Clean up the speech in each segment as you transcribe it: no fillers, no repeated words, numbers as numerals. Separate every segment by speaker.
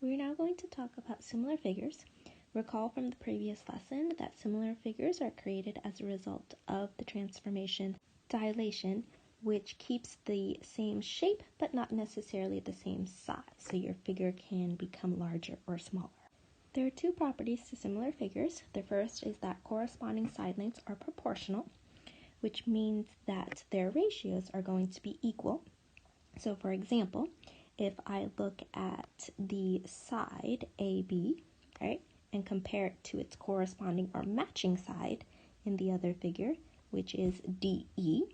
Speaker 1: We're now going to talk about similar figures. Recall from the previous lesson that similar figures are created as a result of the transformation dilation, which keeps the same shape but not necessarily the same size, so your figure can become larger or smaller. There are two properties to similar figures. The first is that corresponding side lengths are proportional, which means that their ratios are going to be equal. So for example, if I look at the side AB, right, and compare it to its corresponding or matching side in the other figure, which is DE,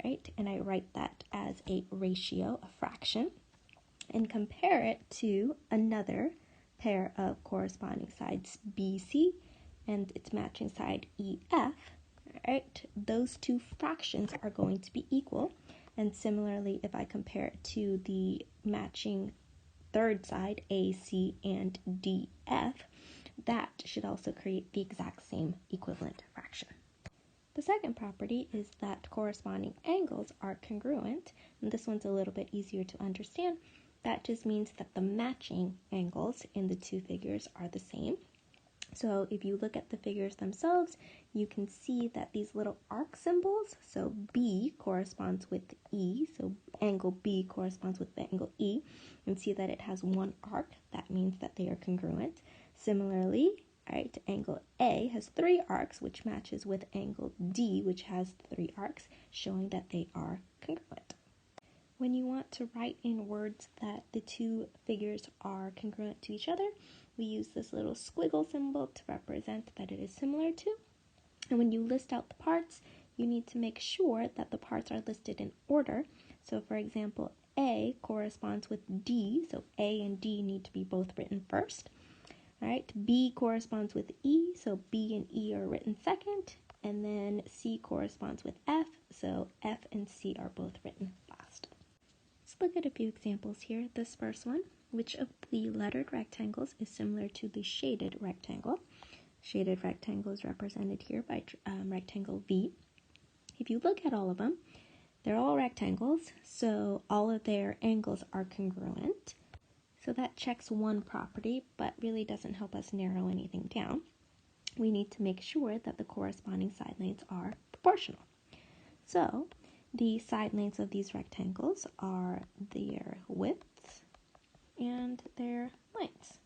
Speaker 1: right, and I write that as a ratio, a fraction, and compare it to another pair of corresponding sides BC and its matching side EF, right, those two fractions are going to be equal. And similarly, if I compare it to the matching third side, AC and DF, that should also create the exact same equivalent fraction. The second property is that corresponding angles are congruent, and this one's a little bit easier to understand. That just means that the matching angles in the two figures are the same. So if you look at the figures themselves, you can see that these little arc symbols, so B corresponds with E, so angle B corresponds with the angle E, and see that it has one arc. That means that they are congruent. Similarly, right, angle A has three arcs, which matches with angle D, which has three arcs, showing that they are congruent. When you want to write in words that the two figures are congruent to each other, we use this little squiggle symbol to represent that it is similar to. And when you list out the parts, you need to make sure that the parts are listed in order. So for example, A corresponds with D, so A and D need to be both written first. Right? B corresponds with E, so B and E are written second. And then C corresponds with F, so F and C are both written last. Let's look at a few examples here. This first one, which of the lettered rectangles is similar to the shaded rectangle? Shaded rectangle is represented here by rectangle V. If you look at all of them, they're all rectangles, so all of their angles are congruent. So that checks one property, but really doesn't help us narrow anything down. We need to make sure that the corresponding side lengths are proportional. So the side lengths of these rectangles are their widths and their lengths.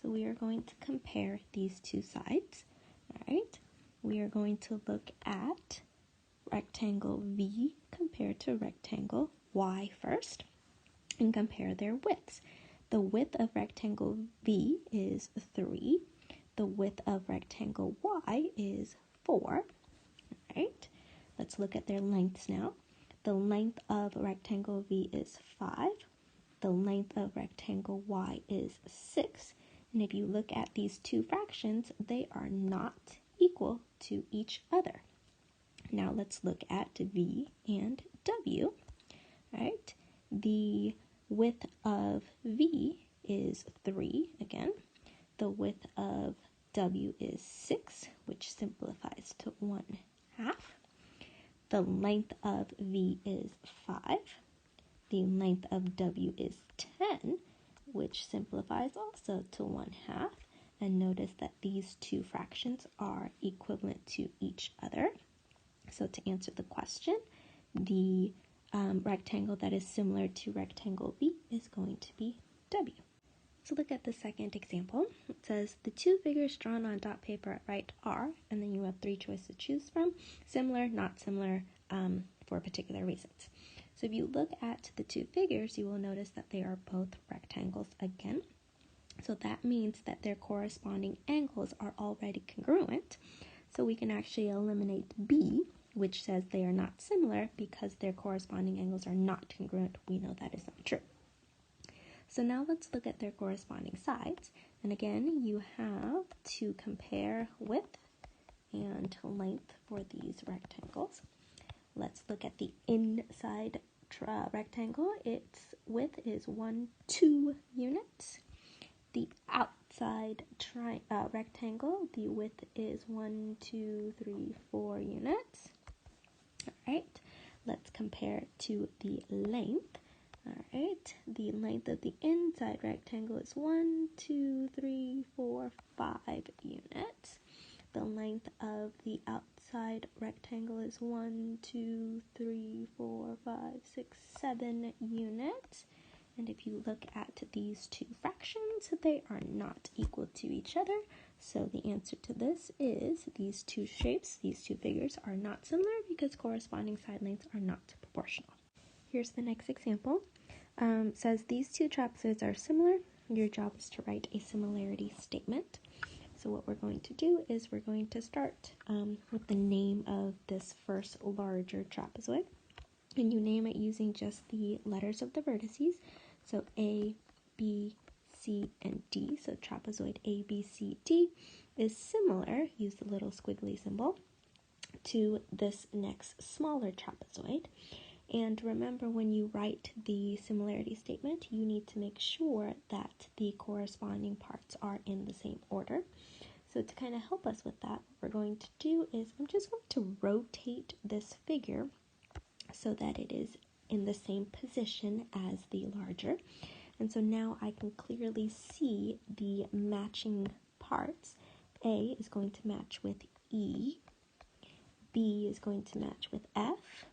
Speaker 1: So we are going to compare these two sides. All right. We are going to look at rectangle V compared to rectangle Y first and compare their widths. The width of rectangle V is 3. The width of rectangle Y is 4. All right. Let's look at their lengths now. The length of rectangle V is 5. The length of rectangle Y is 6. And if you look at these two fractions, they are not equal to each other. Now let's look at V and W. Right? The width of V is 3 again. The width of W is 6, which simplifies to 1/2. The length of V is 5. The length of W is 10, which simplifies also to 1/2. And notice that these two fractions are equivalent to each other. So to answer the question, the rectangle that is similar to rectangle V is going to be W. So look at the second example. It says the two figures drawn on dot paper at right are, and then you have three choices to choose from: similar, not similar, for particular reasons. So if you look at the two figures, you will notice that they are both rectangles again. So that means that their corresponding angles are already congruent. So we can actually eliminate B, which says they are not similar, because their corresponding angles are not congruent. We know that is not true. So now let's look at their corresponding sides. And again, you have to compare width and length for these rectangles. Let's look at the inside rectangle. Its width is 2 units. The outside rectangle, the width is 4 units. All right, let's compare it to the length. Alright, the length of the inside rectangle is 1, 2, 3, 4, 5 units. The length of the outside rectangle is 1, 2, 3, 4, 5, 6, 7 units. And if you look at these two fractions, they are not equal to each other. So the answer to this is these two shapes, these two figures are not similar because corresponding side lengths are not proportional. Here's the next example. Says these two trapezoids are similar. Your job is to write a similarity statement. So what we're going to do is we're going to start with the name of this first larger trapezoid. And you name it using just the letters of the vertices. So A, B, C, and D. So trapezoid A, B, C, D is similar, use the little squiggly symbol, to this next smaller trapezoid. And remember, when you write the similarity statement, you need to make sure that the corresponding parts are in the same order. So to kind of help us with that, what we're going to do is I'm just going to rotate this figure so that it is in the same position as the larger. And so now I can clearly see the matching parts. A is going to match with E, B is going to match with F,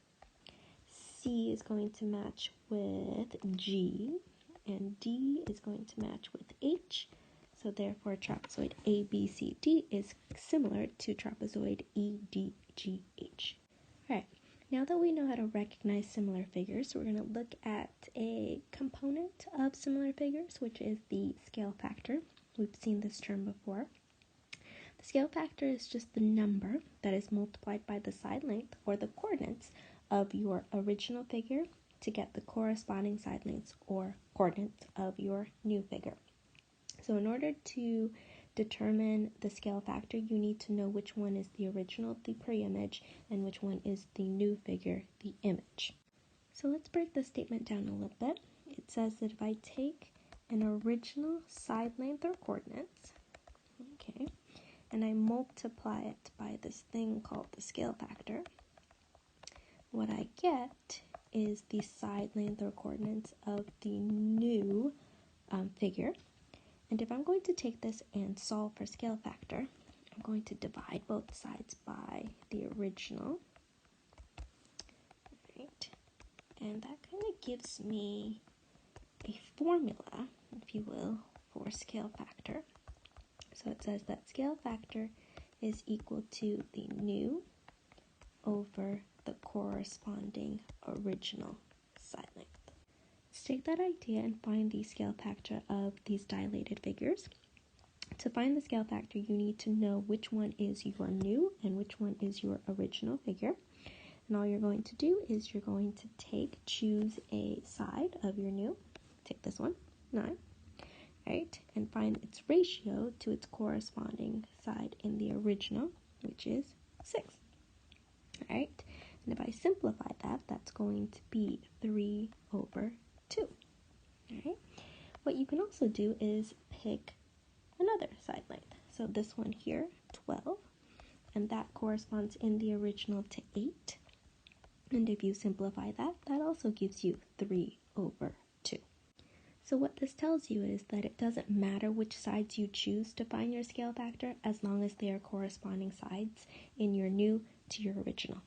Speaker 1: C is going to match with G, and D is going to match with H. So therefore trapezoid ABCD is similar to trapezoid EDGH. Alright, now that we know how to recognize similar figures, we're going to look at a component of similar figures, which is the scale factor. We've seen this term before. The scale factor is just the number that is multiplied by the side length or the coordinates of your original figure to get the corresponding side lengths or coordinates of your new figure. So in order to determine the scale factor, you need to know which one is the original, the pre-image, and which one is the new figure, the image. So let's break this statement down a little bit. It says that if I take an original side length or coordinates, okay, and I multiply it by this thing called the scale factor, what I get is the side length or coordinates of the new figure. And if I'm going to take this and solve for scale factor, I'm going to divide both sides by the original. Right? And that kind of gives me a formula, if you will, for scale factor. So it says that scale factor is equal to the new over the corresponding original side length. Let's take that idea and find the scale factor of these dilated figures. To find the scale factor, you need to know which one is your new and which one is your original figure. And all you're going to do is you're going to choose a side of your new, take this one, 9, right, and find its ratio to its corresponding side in the original, which is 6. Alright, and if I simplify that, that's going to be 3 over 2. Alright, what you can also do is pick another side length. So this one here, 12, and that corresponds in the original to 8. And if you simplify that, that also gives you 3 over 2. So what this tells you is that it doesn't matter which sides you choose to find your scale factor as long as they are corresponding sides in your new to your original.